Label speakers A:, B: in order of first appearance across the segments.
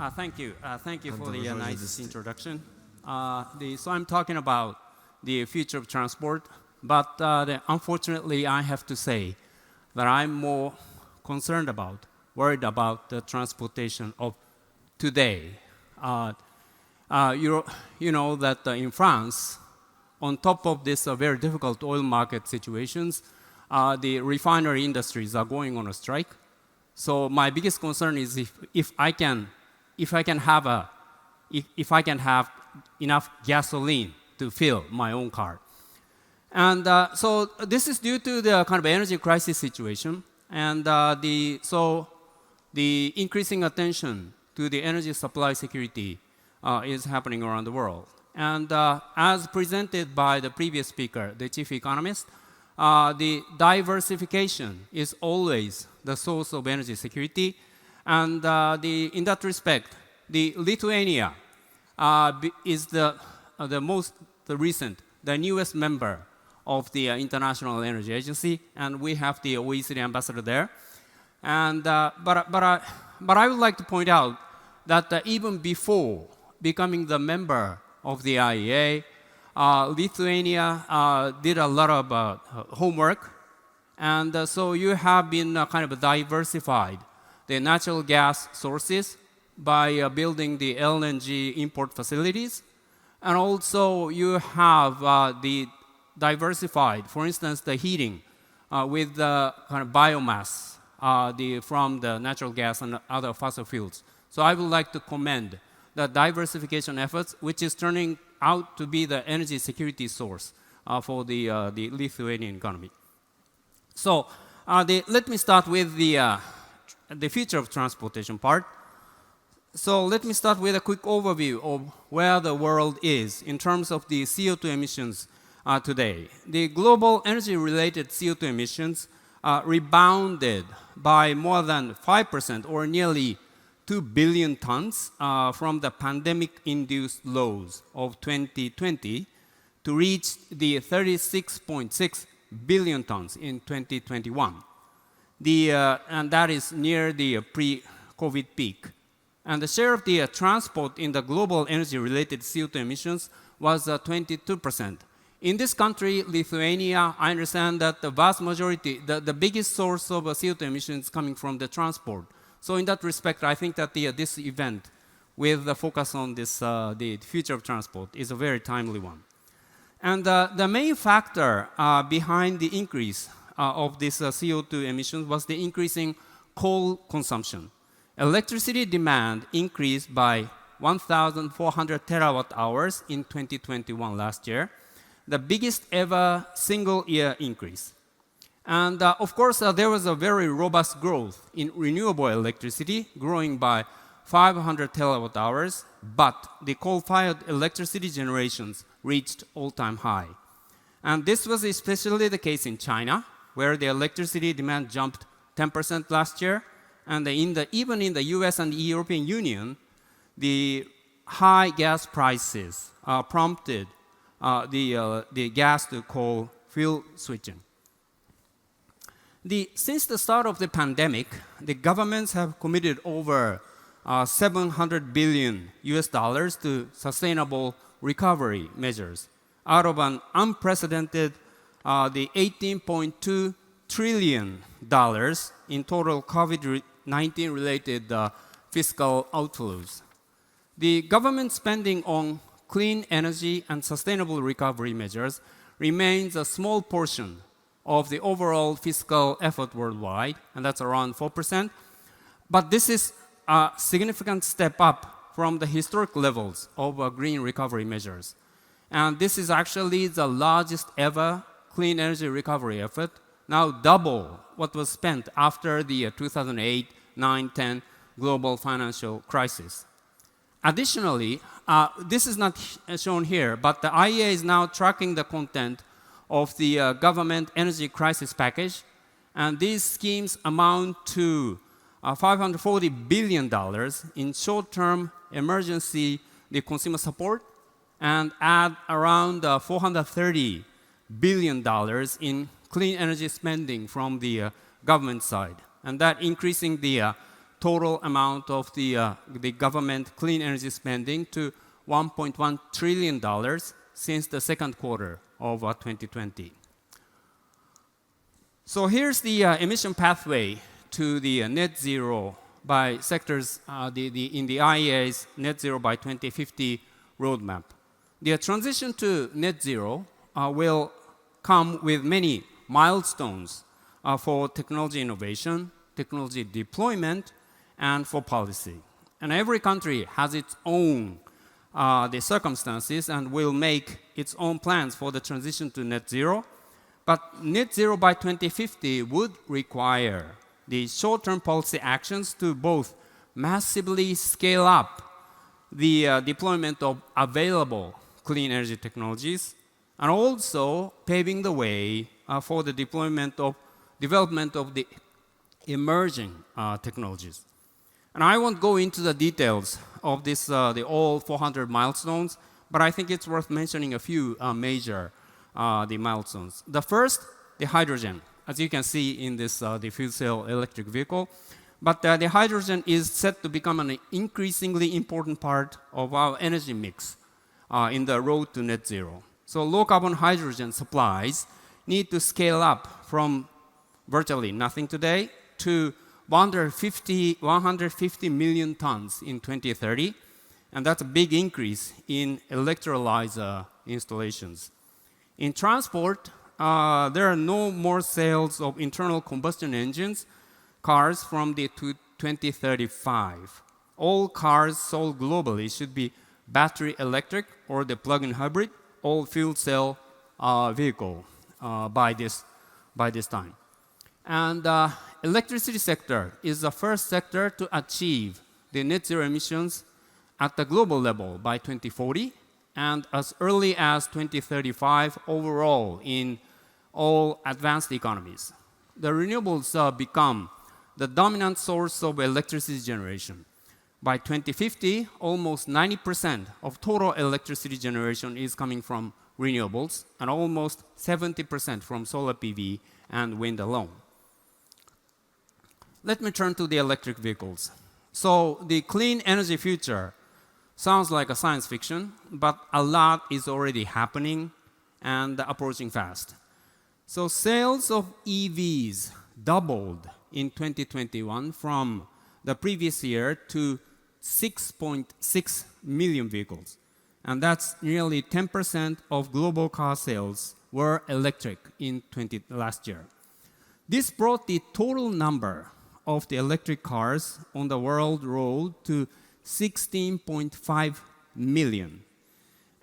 A: Thank you. Thank you for the nice introduction. So I'm talking about the future of transport, but unfortunately I have to say that I'm more concerned about, worried about the transportation of today. You know that in France, on top of this very difficult oil market situations, the refinery industries are going on a strike. So my biggest concern is if I can have enough gasoline to fill my own car. And so this is due to the kind of energy crisis situation, and so the increasing attention to the energy supply security is happening around the world. And as presented by the previous speaker, the chief economist, the diversification is always the source of energy security. And in that respect, the Lithuania is the newest member of the International Energy Agency, and we have the OECD ambassador there. And but I would like to point out that even before becoming the member of the IEA, Lithuania did a lot of homework, and so you have been kind of diversified the natural gas sources by building the LNG import facilities, and also you have the diversified, for instance, the heating with the kind of biomass from the natural gas and other fossil fuels. So I would like to commend the diversification efforts, which is turning out to be the energy security source for the Lithuanian economy. So let me start with the future of transportation part. So let me start with a quick overview of where the world is in terms of the CO2 emissions today. The global energy-related CO2 emissions rebounded by more than 5%, or nearly 2 billion tons from the pandemic-induced lows of 2020 to reach the 36.6 billion tons in 2021. And that is near the pre-COVID peak. And the share of the transport in the global energy-related CO2 emissions was 22%. In this country, Lithuania, I understand that the vast majority, the biggest source of CO2 emissions coming from the transport. So in that respect, I think that this event, with the focus on this, the future of transport, is a very timely one. And the main factor behind the increase of this CO2 emissions was the increasing coal consumption. Electricity demand increased by 1,400 terawatt hours in 2021 last year, the biggest ever single-year increase. And of course, there was a very robust growth in renewable electricity, growing by 500 terawatt hours, but the coal-fired electricity generations reached all-time high. And this was especially the case in China, where the electricity demand jumped 10% last year. And even in the US and the European Union, the high gas prices prompted the gas to coal fuel switching. Since the start of the pandemic, the governments have committed over $700 billion to sustainable recovery measures out of an unprecedented the $18.2 trillion in total COVID-19 related fiscal outflows. The government spending on clean energy and sustainable recovery measures remains a small portion of the overall fiscal effort worldwide, and that's around 4%. But this is a significant step up from the historic levels of green recovery measures. And this is actually the largest ever clean energy recovery effort, now double what was spent after the 2008, 9, 10 global financial crisis. Additionally, this is not shown here, but the IEA is now tracking the content of the government energy crisis package, and these schemes amount to $540 billion in short-term emergency consumer support, and add around $430 billion in clean energy spending from the government side, and that increasing the total amount of the government clean energy spending to $1.1 trillion since the second quarter of 2020. So here's the emission pathway to the net zero by sectors in the IEA's net zero by 2050 roadmap. The transition to net zero will come with many milestones for technology innovation, technology deployment, and for policy. And every country has its own the circumstances and will make its own plans for the transition to net zero. But net zero by 2050 would require the short-term policy actions to both massively scale up the deployment of available clean energy technologies and also paving the way for the development of the emerging technologies. And I won't go into the details of this, the all 400 milestones, but I think it's worth mentioning a few major the milestones. The first, the hydrogen, as you can see in this the fuel cell electric vehicle. But the hydrogen is set to become an increasingly important part of our energy mix in the road to net zero. So low carbon hydrogen supplies need to scale up from virtually nothing today to 150 million tons in 2030. And that's a big increase in electrolyzer installations. In transport, there are no more sales of internal combustion engines cars from the 2035. All cars sold globally should be battery electric or the plug-in hybrid or fuel cell vehicle by this time. And electricity sector is the first sector to achieve the net zero emissions at the global level by 2040 and as early as 2035 overall in all advanced economies. The renewables become the dominant source of electricity generation. By 2050, almost 90% of total electricity generation is coming from renewables and almost 70% from solar PV and wind alone. Let me turn to the electric vehicles. So the clean energy future sounds like a science fiction, but a lot is already happening and approaching fast. So sales of EVs doubled in 2021 from the previous year to 6.6 million vehicles. And that's nearly 10% of global car sales were electric in last year. This brought the total number of the electric cars on the world road to 16.5 million.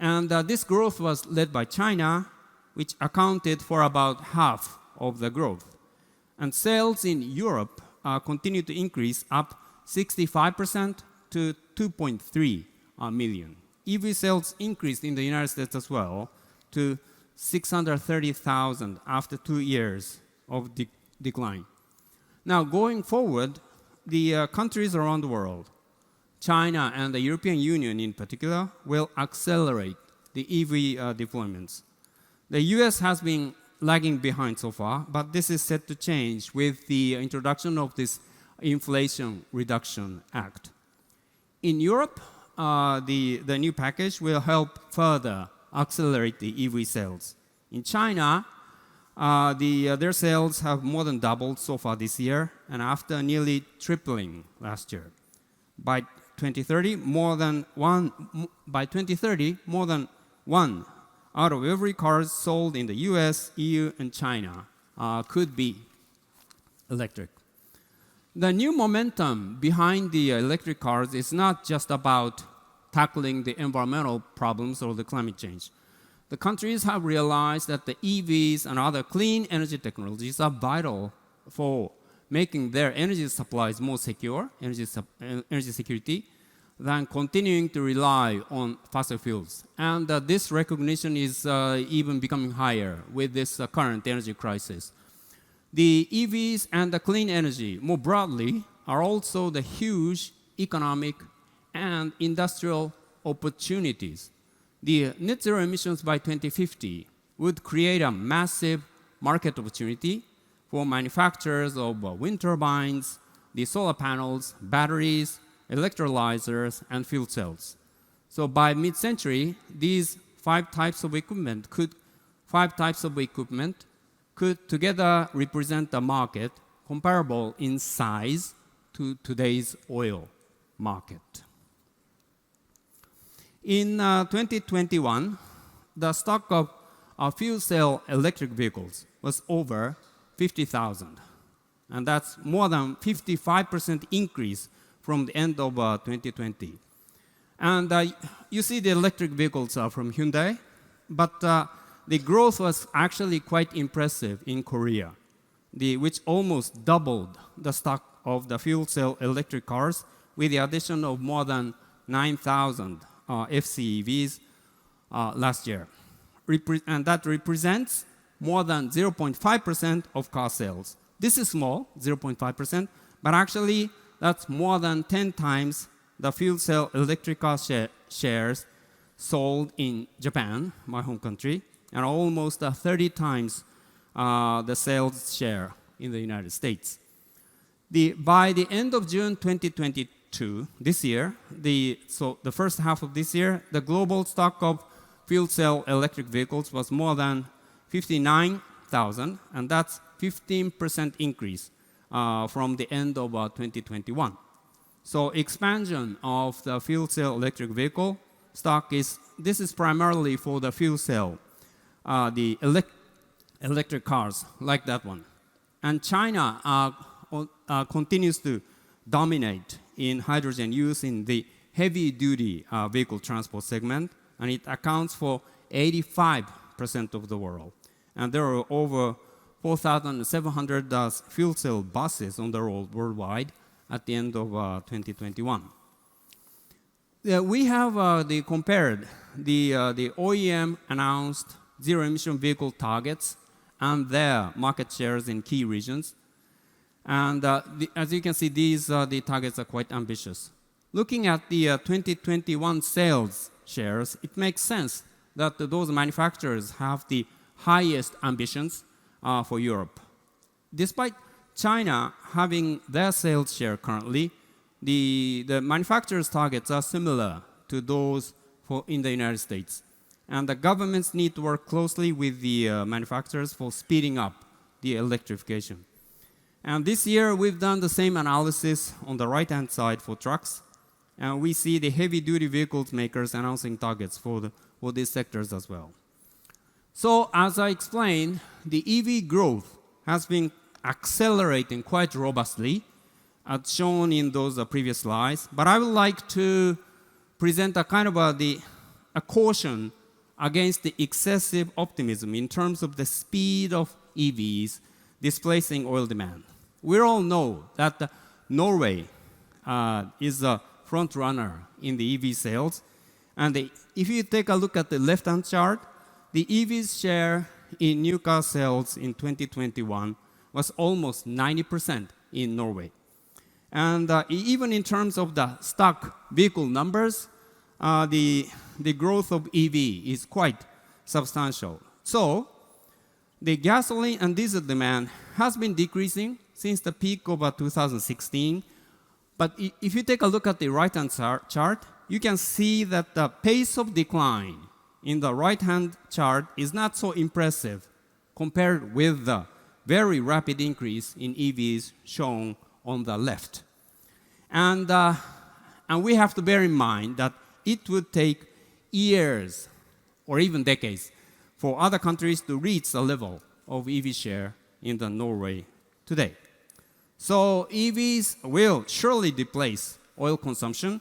A: And this growth was led by China, which accounted for about half of the growth. And sales in Europe continue to increase, up 65% to 2.3 million. EV sales increased in the United States as well to 630,000 after 2 years of decline. Now, going forward, the countries around the world, China and the European Union in particular, will accelerate the EV deployments. The US has been lagging behind so far, but this is set to change with the introduction of this Inflation Reduction Act. In Europe, the new package will help further accelerate the EV sales. In China, their sales have more than doubled so far this year, and after nearly tripling last year. By 2030, more than one out of every car sold in the US, EU, and China could be electric. The new momentum behind the electric cars is not just about tackling the environmental problems or the climate change. The countries have realized that the EVs and other clean energy technologies are vital for making their energy supplies more secure, energy security, than continuing to rely on fossil fuels. And this recognition is even becoming higher with this current energy crisis. The EVs and the clean energy, more broadly, are also the huge economic and industrial opportunities. The net zero emissions by 2050 would create a massive market opportunity for manufacturers of wind turbines, the solar panels, batteries, electrolyzers, and fuel cells. So by mid-century, these five types of equipment could together represent a market comparable in size to today's oil market. In 2021, the stock of fuel cell electric vehicles was over 50,000. And that's more than 55% increase from the end of 2020. And you see the electric vehicles are from Hyundai, but the growth was actually quite impressive in Korea, which almost doubled the stock of the fuel cell electric cars with the addition of more than 9,000 FCEVs last year. And that represents more than 0.5% of car sales. This is small, 0.5%, but actually that's more than 10 times the fuel cell electric car shares sold in Japan, my home country, and almost 30 times the sales share in the United States. By the end of June 2022, this year, so the first half of this year, the global stock of fuel cell electric vehicles was more than 59,000, and that's 15% increase from the end of 2021. So expansion of the fuel cell electric vehicle stock this is primarily for the fuel cell, the electric cars like that one. And China continues to dominate in hydrogen use in the heavy-duty vehicle transport segment, and it accounts for 85% of the world. And there are over 4,700 fuel cell buses on the road worldwide at the end of 2021. We have compared the OEM announced zero-emission vehicle targets and their market shares in key regions. And as you can see, the targets are quite ambitious. Looking at the 2021 sales shares, it makes sense that those manufacturers have the highest ambitions for Europe. Despite China having their sales share currently, the manufacturers' targets are similar to those in the United States. And the governments need to work closely with the manufacturers for speeding up the electrification. And this year, we've done the same analysis on the right-hand side for trucks. And we see the heavy-duty vehicles makers announcing targets for these sectors as well. So as I explained, the EV growth has been accelerating quite robustly, as shown in those previous slides. But I would like to present a kind of a caution against the excessive optimism in terms of the speed of EVs displacing oil demand. We all know that Norway is a front runner in the EV sales. And if you take a look at the left-hand chart, the EV's share in new car sales in 2021 was almost 90% in Norway. And even in terms of the stock vehicle numbers, the growth of EV is quite substantial. So the gasoline and diesel demand has been decreasing since the peak of 2016. But if you take a look at the right-hand chart, you can see that the pace of decline in the right-hand chart is not so impressive compared with the very rapid increase in EVs shown on the left. And we have to bear in mind that it would take years or even decades for other countries to reach the level of EV share in the Norway today. So EVs will surely displace oil consumption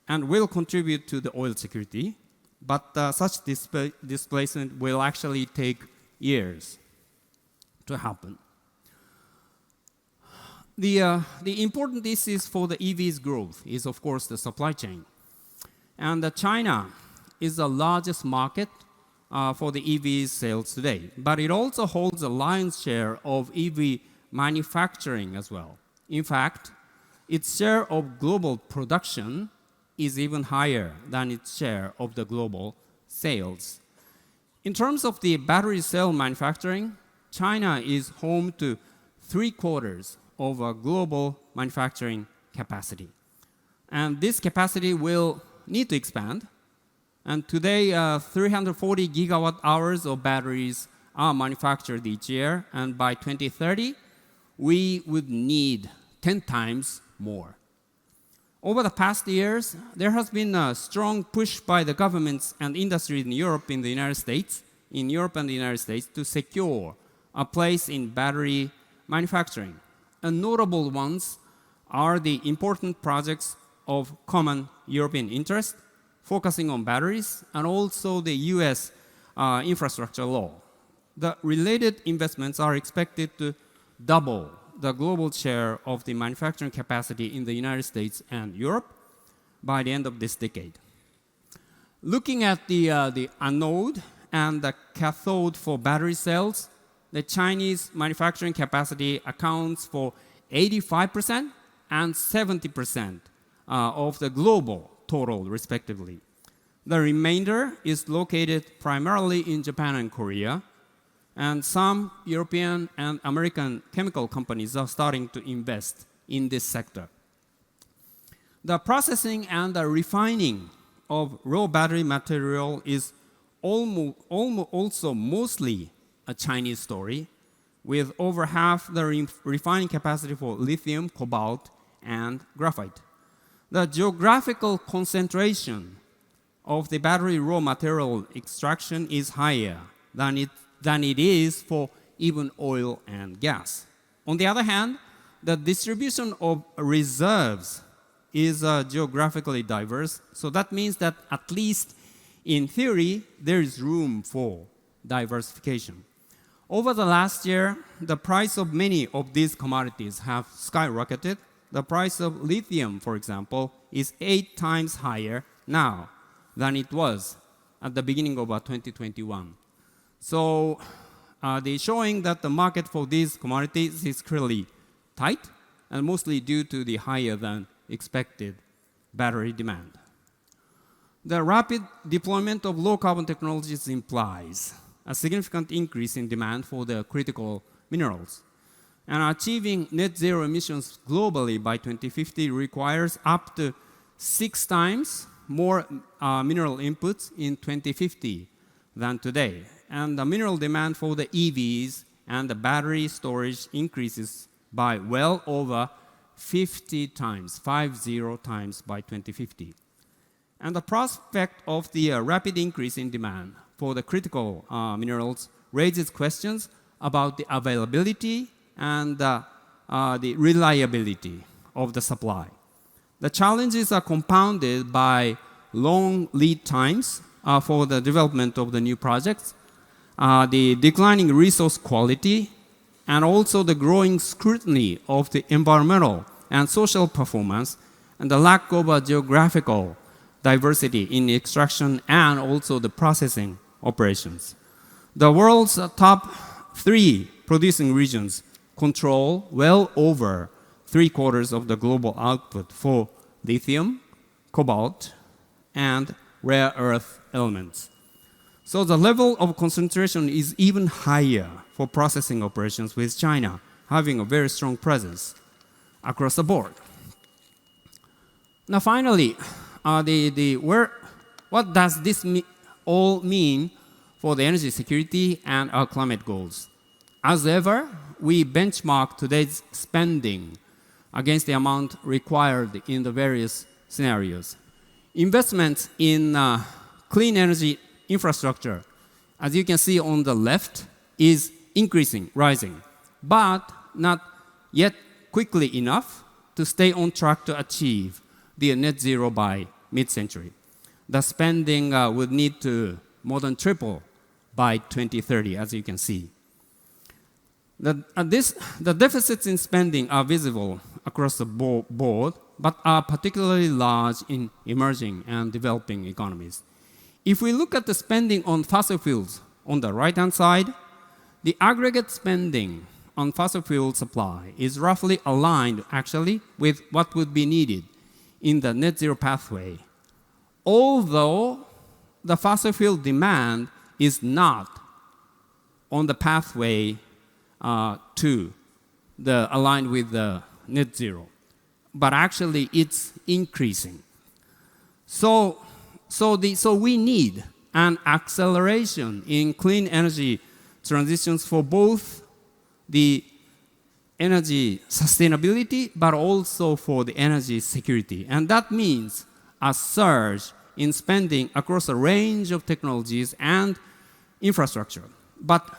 A: and will contribute to the oil security, but such displacement will actually take years to happen. The important issue for the EV's growth is, of course, the supply chain. And China is the largest market for the EV sales today, but it also holds a lion's share of EV manufacturing as well. In fact, its share of global production is even higher than its share of the global sales. In terms of the battery cell manufacturing, China is home to 3/4 of a global manufacturing capacity. And this capacity will need to expand. And today, 340 gigawatt hours of batteries are manufactured each year. And by 2030, we would need 10 times more. Over the past years, there has been a strong push by the governments and industry in Europe and the United States, to secure a place in battery manufacturing. And notable ones are the important projects of common European interest, focusing on batteries, and also the US infrastructure law. The related investments are expected to double the global share of the manufacturing capacity in the United States and Europe by the end of this decade. Looking at the anode and the cathode for battery cells, the Chinese manufacturing capacity accounts for 85% and 70% of the global total, respectively. The remainder is located primarily in Japan and Korea, and some European and American chemical companies are starting to invest in this sector. The processing and the refining of raw battery material is also mostly a Chinese story, with over half the refining capacity for lithium, cobalt, and graphite. The geographical concentration of the battery raw material extraction is higher than it is for even oil and gas. On the other hand, the distribution of reserves is geographically diverse, so that means that at least in theory, there is room for diversification. Over the last year, the price of many of these commodities have skyrocketed. The price of lithium, for example, is 8 times higher now than it was at the beginning of 2021. So they're showing that the market for these commodities is clearly tight, and mostly due to the higher than expected battery demand. The rapid deployment of low-carbon technologies implies a significant increase in demand for the critical minerals. And achieving net zero emissions globally by 2050 requires up to 6 times more mineral inputs in 2050 than today. And the mineral demand for the EVs and the battery storage increases by well over 50 times by 2050. And the prospect of the rapid increase in demand for the critical minerals raises questions about the availability and the reliability of the supply. The challenges are compounded by long lead times for the development of the new projects, the declining resource quality, and also the growing scrutiny of the environmental and social performance, and the lack of a geographical diversity in extraction and also the processing operations. The world's top 3 producing regions control well over 3/4 of the global output for lithium, cobalt, and rare earth elements. So the level of concentration is even higher for processing operations, with China having a very strong presence across the board. Now finally, what does this all mean for the energy security and our climate goals? As ever, we benchmark today's spending against the amount required in the various scenarios. Investments in clean energy infrastructure, as you can see on the left, is increasing, rising, but not yet quickly enough to stay on track to achieve the net zero by mid-century. The spending would need to more than triple by 2030, as you can see. The deficits in spending are visible across the board, but are particularly large in emerging and developing economies. If we look at the spending on fossil fuels on the right-hand side, the aggregate spending on fossil fuel supply is roughly aligned, actually, with what would be needed in the net zero pathway, although the fossil fuel demand is not on the pathway to aligned with the net zero. But actually, it's increasing. So we need an acceleration in clean energy transitions for both the energy sustainability, but also for the energy security. And that means a surge in spending across a range of technologies and infrastructure. But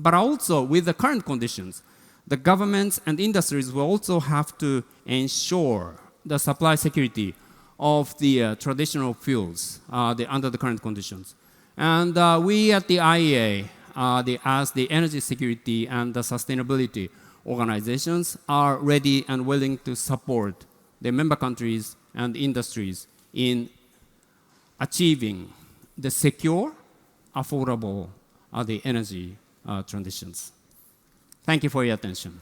A: also, with the current conditions, the governments and industries will also have to ensure the supply security of the traditional fuels under the current conditions. And we at the IEA, as the energy security and the sustainability organizations, are ready and willing to support the member countries and industries in achieving the secure, affordable the energy transitions. Thank you for your attention.